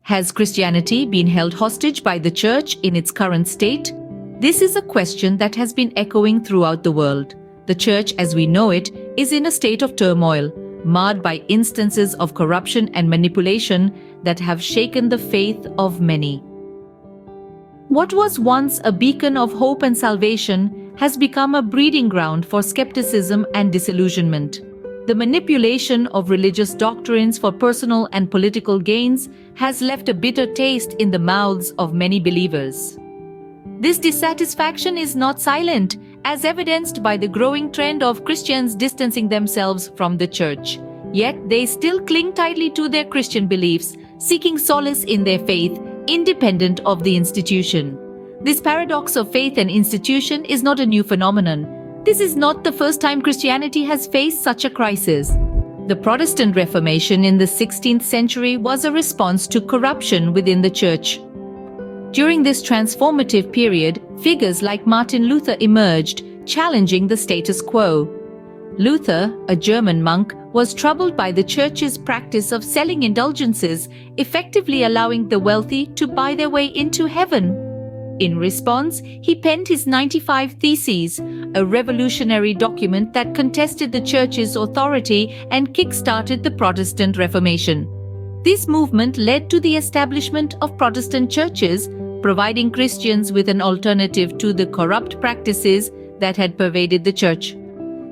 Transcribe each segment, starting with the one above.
Has Christianity been held hostage by the Church in its current state? This is a question that has been echoing throughout the world. The Church, as we know it, is in a state of turmoil, marred by instances of corruption and manipulation that have shaken the faith of many. What was once a beacon of hope and salvation has become a breeding ground for skepticism and disillusionment. The manipulation of religious doctrines for personal and political gains has left a bitter taste in the mouths of many believers. This dissatisfaction is not silent, as evidenced by the growing trend of Christians distancing themselves from the Church. Yet they still cling tightly to their Christian beliefs, seeking solace in their faith, independent of the institution. This paradox of faith and institution is not a new phenomenon. This is not the first time Christianity has faced such a crisis. The Protestant Reformation in the 16th century was a response to corruption within the Church. During this transformative period, figures like Martin Luther emerged, challenging the status quo. Luther, a German monk, was troubled by the Church's practice of selling indulgences, effectively allowing the wealthy to buy their way into heaven. In response, he penned his 95 Theses, a revolutionary document that contested the Church's authority and kick-started the Protestant Reformation. This movement led to the establishment of Protestant churches, providing Christians with an alternative to the corrupt practices that had pervaded the Church.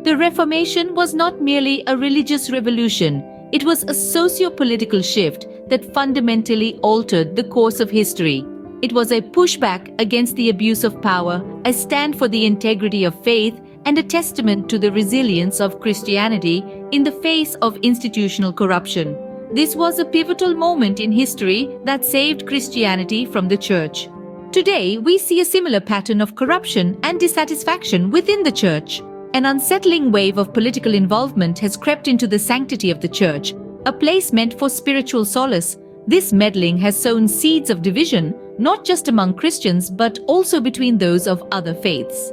The Reformation was not merely a religious revolution, it was a socio-political shift that fundamentally altered the course of history. It was a pushback against the abuse of power, a stand for the integrity of faith, and a testament to the resilience of Christianity in the face of institutional corruption. This was a pivotal moment in history that saved Christianity from the Church. Today, we see a similar pattern of corruption and dissatisfaction within the Church. An unsettling wave of political involvement has crept into the sanctity of the Church, a place meant for spiritual solace. This meddling has sown seeds of division, not just among Christians but also between those of other faiths.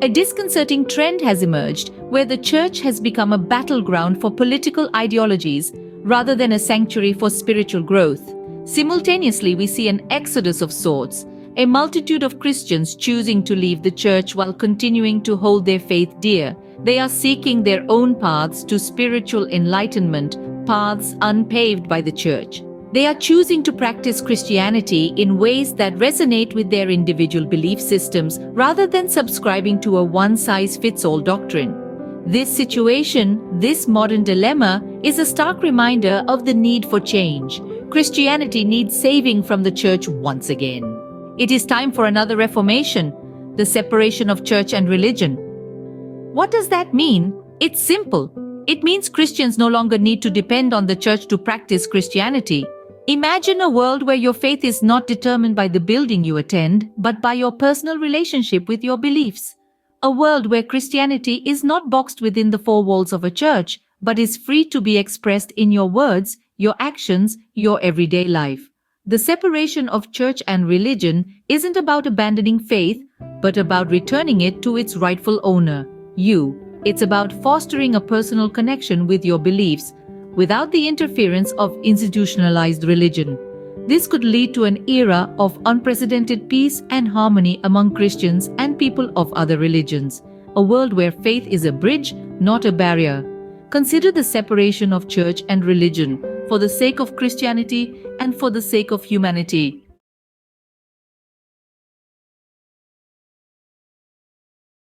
A disconcerting trend has emerged where the Church has become a battleground for political ideologies rather than a sanctuary for spiritual growth. Simultaneously, we see an exodus of sorts, a multitude of Christians choosing to leave the Church while continuing to hold their faith dear. They are seeking their own paths to spiritual enlightenment, paths unpaved by the Church. They are choosing to practice Christianity in ways that resonate with their individual belief systems rather than subscribing to a one-size-fits-all doctrine. This situation, this modern dilemma, is a stark reminder of the need for change. Christianity needs saving from the Church once again. It is time for another reformation, the separation of church and religion. What does that mean? It's simple. It means Christians no longer need to depend on the Church to practice Christianity. Imagine a world where your faith is not determined by the building you attend, but by your personal relationship with your beliefs. A world where Christianity is not boxed within the four walls of a church, but is free to be expressed in your words, your actions, your everyday life. The separation of church and religion isn't about abandoning faith, but about returning it to its rightful owner, you. It's about fostering a personal connection with your beliefs, without the interference of institutionalized religion. This could lead to an era of unprecedented peace and harmony among Christians and people of other religions, a world where faith is a bridge, not a barrier. Consider the separation of church and religion for the sake of Christianity and for the sake of humanity.